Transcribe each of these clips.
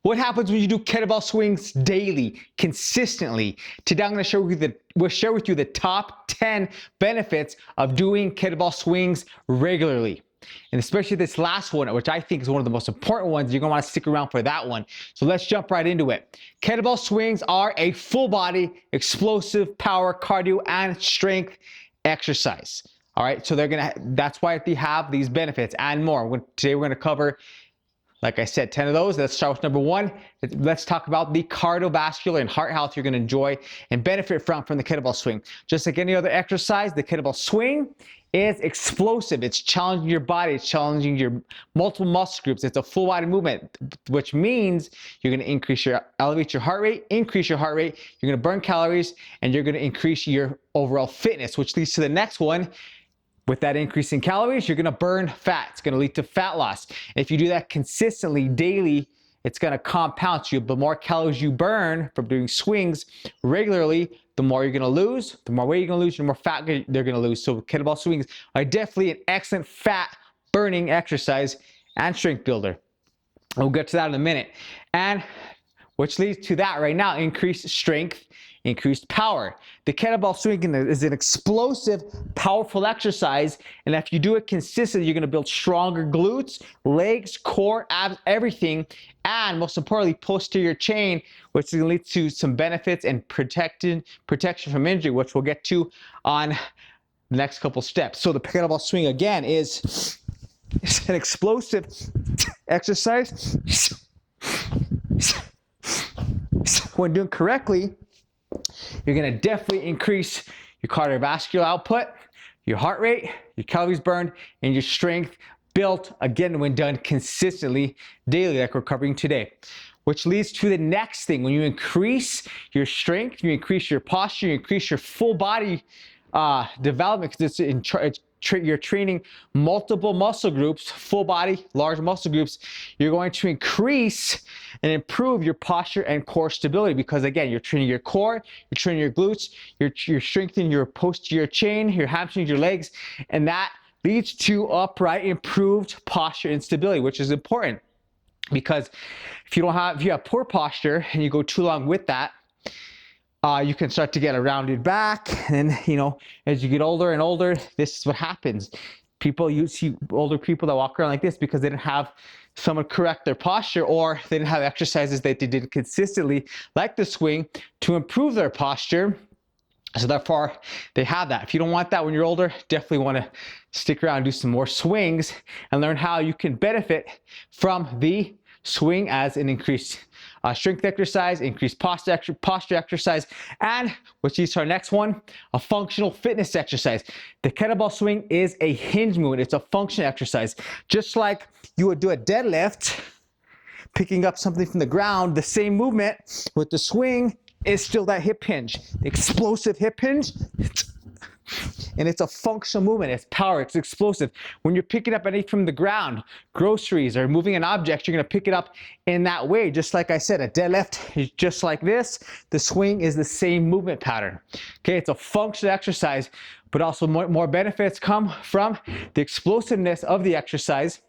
What happens when you do kettlebell swings daily, consistently? Today I'm going to share with you the top 10 benefits of doing kettlebell swings regularly. And especially this last one, which I think is one of the most important ones. You're going to want to stick around for that one. So let's jump right into it. Kettlebell swings are a full body, explosive power, cardio, and strength exercise. All right, so that's why they have these benefits and more. Today we're going to cover, like I said, 10 of those. Let's start with number one. Let's talk about the cardiovascular and heart health you're going to enjoy and benefit from the kettlebell swing. Just like any other exercise, the kettlebell swing is explosive. It's challenging your body. It's challenging your multiple muscle groups. It's a full body movement, which means you're going to elevate your heart rate, increase your heart rate. You're going to burn calories, and you're going to increase your overall fitness, which leads to the next one. With that increase in calories, you're going to burn fat. It's going to lead to fat loss. If you do that consistently, daily, it's going to compound. So the more calories you burn from doing swings regularly, the more you're going to lose. The more weight you're going to lose, the more fat they're going to lose. So kettlebell swings are definitely an excellent fat burning exercise and strength builder. We'll get to that in a minute. And which leads to that right now, increased strength, increased power. The kettlebell swing is an explosive, powerful exercise, and if you do it consistently, you're going to build stronger glutes, legs, core, abs, everything, and most importantly, posterior chain, which is going to lead to some benefits and protection from injury, which we'll get to on the next couple steps. So the kettlebell swing, again, is an explosive exercise. When doing correctly, you're going to definitely increase your cardiovascular output, your heart rate, your calories burned, and your strength built, again, when done consistently daily, like we're covering today. Which leads to the next thing. When you increase your strength, you increase your posture, you increase your full body development, because you're training multiple muscle groups, full body, large muscle groups. You're going to increase and improve your posture and core stability, because again, you're training your core, you're training your glutes, you're strengthening your posterior chain, your hamstrings, your legs, and that leads to upright, improved posture and stability, which is important, because if you have poor posture and you go too long with that, you can start to get a rounded back, and as you get older and older, this is what happens. You see older people that walk around like this because they didn't have someone correct their posture, or they didn't have exercises that they did consistently, like the swing, to improve their posture. So therefore, they have that. If you don't want that when you're older, definitely want to stick around and do some more swings and learn how you can benefit from the swing as an increased strength exercise, increased posture exercise, and which leads to our next one, a functional fitness exercise. The kettlebell swing is a hinge movement. It's a function exercise. Just like you would do a deadlift, picking up something from the ground, the same movement with the swing is still that hip hinge, the explosive hip hinge. And it's a functional movement. It's power. It's explosive. When you're picking up anything from the ground, groceries, or moving an object, you're going to pick it up in that way. Just like I said, a deadlift is just like this. The swing is the same movement pattern. Okay, it's a functional exercise, but also more benefits come from the explosiveness of the exercise,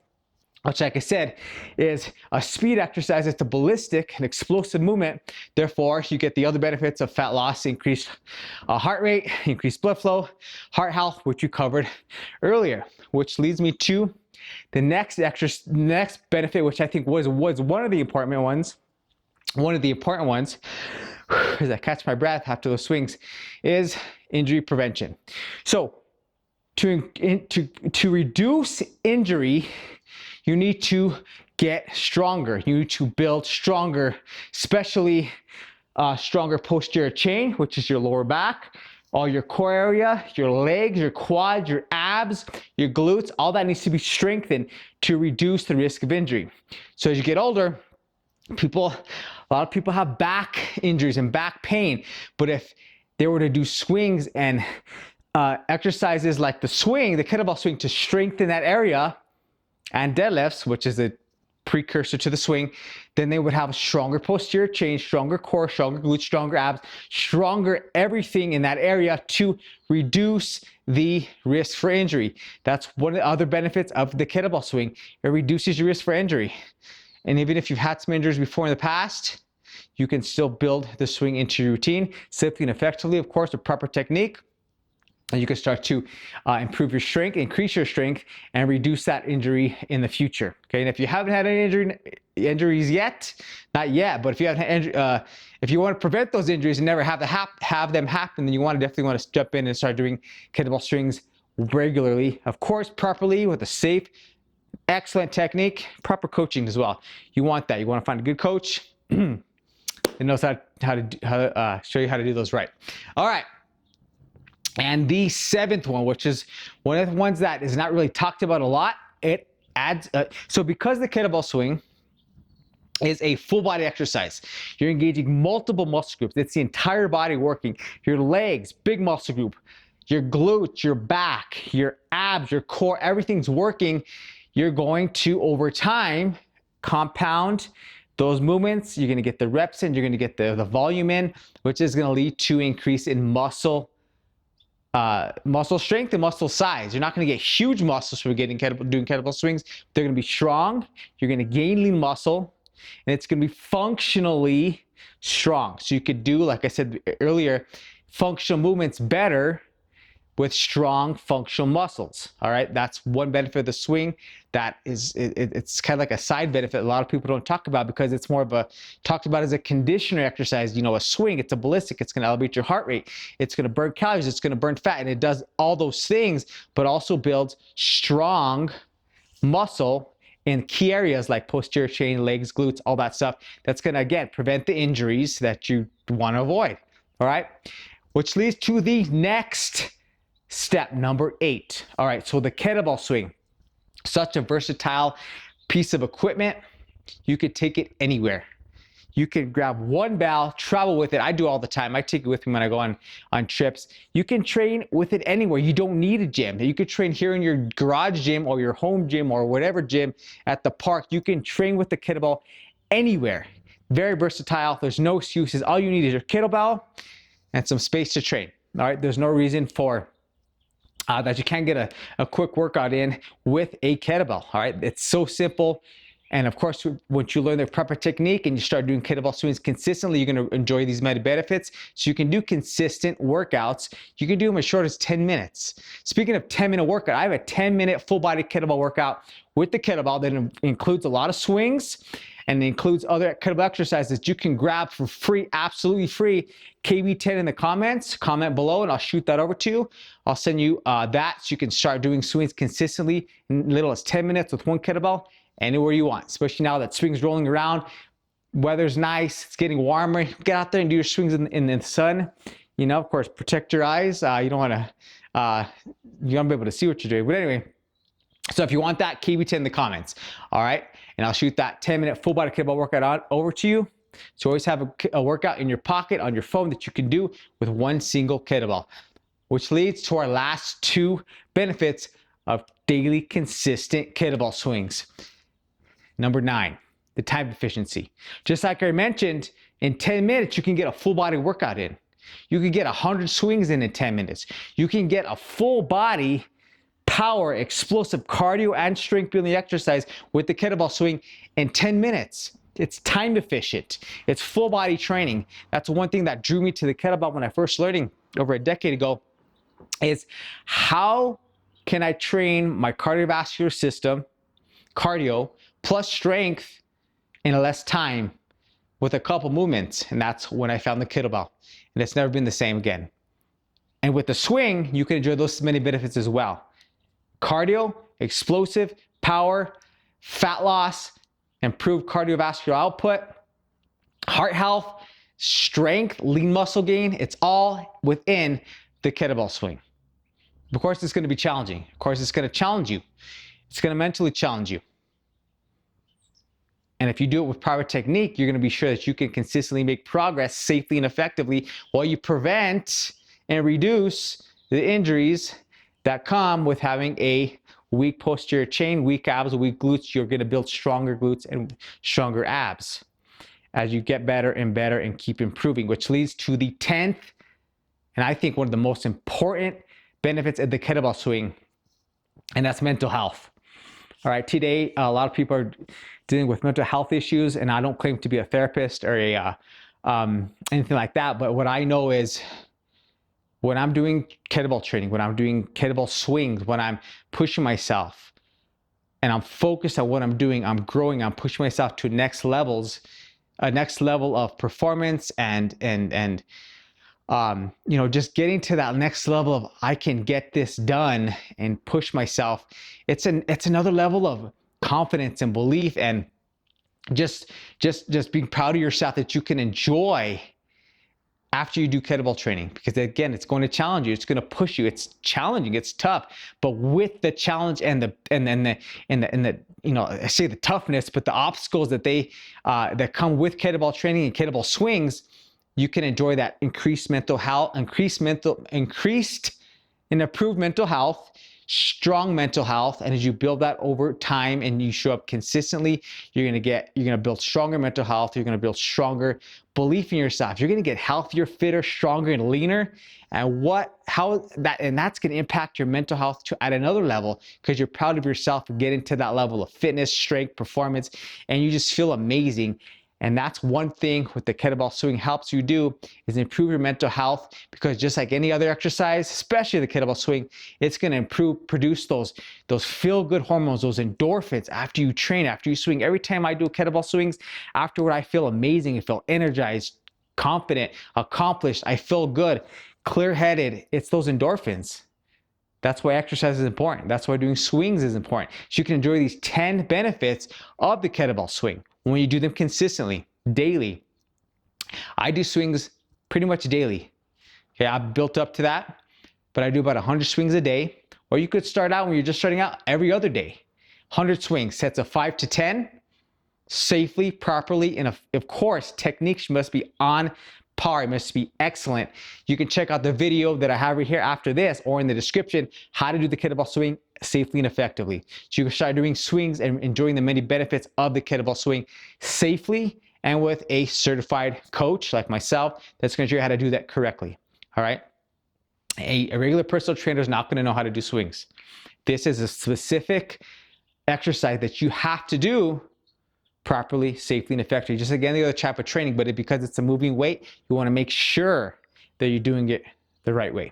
which, like I said, is a speed exercise. It's a ballistic and explosive movement. Therefore, you get the other benefits of fat loss, increased heart rate, increased blood flow, heart health, which you covered earlier. Which leads me to the next benefit, which I think was one of the important ones. As I catch my breath after those swings, is injury prevention. So, to reduce injury, you need to get stronger. You need to build stronger, especially stronger posterior chain, which is your lower back, all your core area, your legs, your quads, your abs, your glutes, all that needs to be strengthened to reduce the risk of injury. So as you get older, a lot of people have back injuries and back pain, but if they were to do swings and exercises like the kettlebell swing, to strengthen that area, and deadlifts, which is a precursor to the swing, then they would have a stronger posterior chain, stronger core, stronger glutes, stronger abs, stronger everything in that area to reduce the risk for injury. That's one of the other benefits of the kettlebell swing. It reduces your risk for injury. And even if you've had some injuries before in the past, you can still build the swing into your routine safely and effectively, of course, with proper technique. And you can start to improve your strength, increase your strength, and reduce that injury in the future. Okay, and if you haven't had any injuries yet, not yet, but if you haven't, if you want to prevent those injuries and never have them happen, then you definitely want to jump in and start doing kettlebell swings regularly. Of course, properly with a safe, excellent technique, proper coaching as well. You want that. You want to find a good coach that knows how to show you how to do those right. All right. And the seventh one, which is one of the ones that is not really talked about a lot, it adds, so because the kettlebell swing is a full body exercise, you're engaging multiple muscle groups. It's the entire body working. Your legs, big muscle group, your glutes, your back, your abs, your core, everything's working. You're going to, over time, compound those movements. You're going to get the reps in, you're going to get the volume in, which is going to lead to increase in muscle strength and muscle size. You're not going to get huge muscles from doing kettlebell swings. They're going to be strong. You're going to gain lean muscle, and it's going to be functionally strong. So you could do, like I said earlier, functional movements better with strong functional muscles. All right, that's one benefit of the swing. That is, it's kind of like a side benefit a lot of people don't talk about, because it's more of a talked about as a conditioner exercise. You know, a swing, it's a ballistic, it's going to elevate your heart rate, it's going to burn calories, it's going to burn fat, and it does all those things, but also builds strong muscle in key areas like posterior chain, legs, glutes, all that stuff. That's going to, again, prevent the injuries that you want to avoid. All right, which leads to the next step, number 8. All right, so the kettlebell swing, such a versatile piece of equipment. You could take it anywhere. You could grab one bell, travel with it. I do all the time. I take it with me when I go on trips. You can train with it anywhere. You don't need a gym. You could train here in your garage gym or your home gym or whatever gym at the park. You can train with the kettlebell anywhere. Very versatile. There's no excuses. All you need is your kettlebell and some space to train. All right, there's no reason for that you can't get a quick workout in with a kettlebell. All right, it's so simple. And of course, once you learn the proper technique and you start doing kettlebell swings consistently, you're going to enjoy these many benefits. So you can do consistent workouts. You can do them as short as 10 minutes. Speaking of 10-minute workout, I have a 10-minute full body kettlebell workout with the kettlebell that includes a lot of swings and includes other kettlebell exercises you can grab for free, absolutely free. KB10 in the comments, comment below, and I'll shoot that over to you. I'll send you that so you can start doing swings consistently in little as 10 minutes with one kettlebell anywhere you want, especially now that spring's rolling around. Weather's nice, it's getting warmer. Get out there and do your swings in the sun. You know, of course, protect your eyes. You don't want to, you don't be able to see what you're doing. But anyway, so if you want that, KB10 in the comments. All right, and I'll shoot that 10-minute full body kettlebell workout over to you. So always have a workout in your pocket on your phone that you can do with one single kettlebell, which leads to our last 2 benefits of daily consistent kettlebell swings. Number 9, the time efficiency. Just like I mentioned, in 10 minutes, you can get a full body workout in. You can get 100 swings in 10 minutes. You can get a full body power, explosive cardio and strength building exercise with the kettlebell swing in 10 minutes. It's time efficient. It's full body training. That's one thing that drew me to the kettlebell when I first learning over a decade ago, is how can I train my cardiovascular system, cardio, plus strength in less time with a couple movements. And that's when I found the kettlebell. And it's never been the same again. And with the swing, you can enjoy those many benefits as well. Cardio, explosive, power, fat loss, improved cardiovascular output, heart health, strength, lean muscle gain. It's all within the kettlebell swing. Of course, it's going to be challenging. Of course, it's going to challenge you. It's going to mentally challenge you. And if you do it with proper technique, you're going to be sure that you can consistently make progress safely and effectively while you prevent and reduce the injuries that come with having a weak posterior chain, weak abs, weak glutes. You're going to build stronger glutes and stronger abs as you get better and better and keep improving, which leads to the 10th, and I think one of the most important benefits of the kettlebell swing, and that's mental health. All right, today a lot of people are dealing with mental health issues, and I don't claim to be a therapist or anything like that. But what I know is when I'm doing kettlebell training, when I'm doing kettlebell swings, when I'm pushing myself, and I'm focused on what I'm doing, I'm growing, I'm pushing myself to next level of performance and just getting to that next level of I can get this done and push myself. It's another level of confidence and belief, and just being proud of yourself that you can enjoy after you do kettlebell training, because again, it's going to challenge you. It's going to push you. It's challenging. It's tough. But with the challenge and the I say the toughness, but the obstacles that that come with kettlebell training and kettlebell swings, you can enjoy that increased mental health, increased and improved mental health, strong mental health. And as you build that over time and you show up consistently, you're going to build stronger mental health. You're going to build stronger belief in yourself. You're going to get healthier, fitter, stronger, and leaner. And that's going to impact your mental health at another level, because you're proud of yourself for getting to that level of fitness, strength, performance, and you just feel amazing. And that's one thing what the kettlebell swing helps you do, is improve your mental health, because just like any other exercise, especially the kettlebell swing, it's going to produce those feel-good hormones, those endorphins after you train, after you swing. Every time I do kettlebell swings, afterward I feel amazing. I feel energized, confident, accomplished. I feel good, clear-headed. It's those endorphins. That's why exercise is important. That's why doing swings is important. So you can enjoy these 10 benefits of the kettlebell swing when you do them consistently, daily. I do swings pretty much daily. Okay, I've built up to that, but I do about 100 swings a day. Or you could start out when you're just starting out every other day. 100 swings, sets of 5 to 10, safely, properly, and of course, techniques must be on par. It must be excellent. You can check out the video that I have right here after this, or in the description, how to do the kettlebell swing safely and effectively. So you can start doing swings and enjoying the many benefits of the kettlebell swing safely, and with a certified coach like myself that's going to show you how to do that correctly. All right. A regular personal trainer is not going to know how to do swings. This is a specific exercise that you have to do properly, safely, and effectively. Just like any other type of training, but because it's a moving weight, you want to make sure that you're doing it the right way.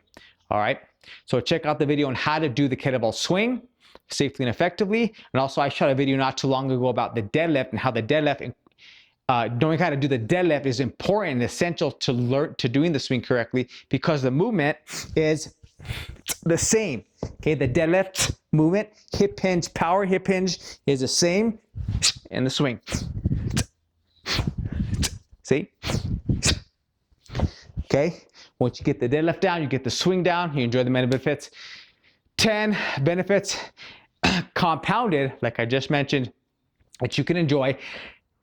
All right. So check out the video on how to do the kettlebell swing safely and effectively. And also, I shot a video not too long ago about the deadlift and how the deadlift, knowing how to do the deadlift is important and essential to learn to doing the swing correctly, because the movement is the same. Okay, the deadlift movement, hip hinge, power hip hinge is the same in the swing. See? Okay, once you get the deadlift down, you get the swing down, you enjoy the many benefits. 10 benefits compounded, like I just mentioned, that you can enjoy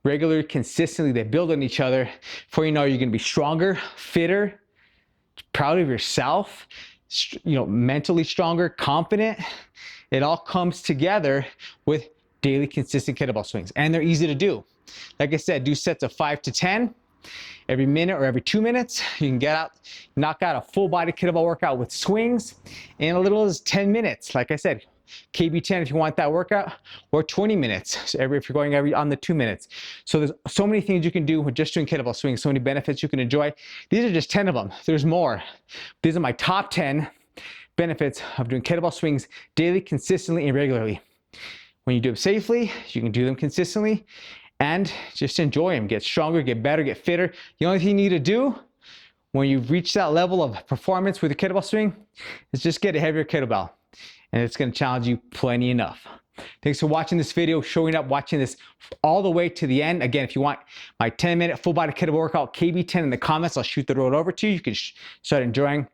regularly, consistently. They build on each other. Before you know, you're going to be stronger, fitter, proud of yourself, mentally stronger, confident. It all comes together with daily consistent kettlebell swings, and they're easy to do. Like I said, do sets of 5 to 10 every minute or every 2 minutes. You can knock out a full body kettlebell workout with swings in a little as 10 minutes. Like I said, KB10 if you want that workout, or 20 minutes so if you're going on the 2 minutes. So there's so many things you can do with just doing kettlebell swings, so many benefits you can enjoy. These are just 10 of them. There's more. These are my top 10 benefits of doing kettlebell swings daily, consistently, and regularly. When you do them safely, you can do them consistently, and just enjoy them. Get stronger, get better, get fitter. The only thing you need to do when you reach that level of performance with a kettlebell swing is just get a heavier kettlebell, and it's going to challenge you plenty enough. Thanks for watching this video, showing up, watching this all the way to the end. Again, if you want my 10-minute full body kettlebell workout, KB10 in the comments, I'll shoot the road over to you. You can start enjoying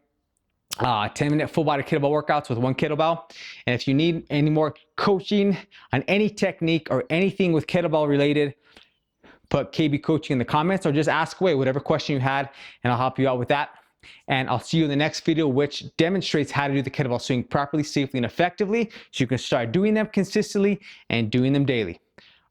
10-minute full body kettlebell workouts with one kettlebell. And if you need any more coaching on any technique or anything with kettlebell related, put KB coaching in the comments, or just ask away whatever question you had, and I'll help you out with that. And I'll see you in the next video, which demonstrates how to do the kettlebell swing properly, safely, and effectively, so you can start doing them consistently and doing them daily.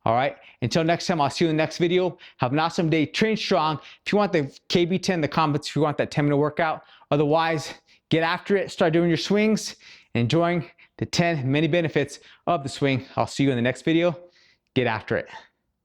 All right, until next time, I'll see you in the next video. Have an awesome day, train strong. If you want the KB10 in the comments, if you want that 10-minute workout. Otherwise, get after it, start doing your swings, enjoying the 10 many benefits of the swing. I'll see you in the next video. Get after it.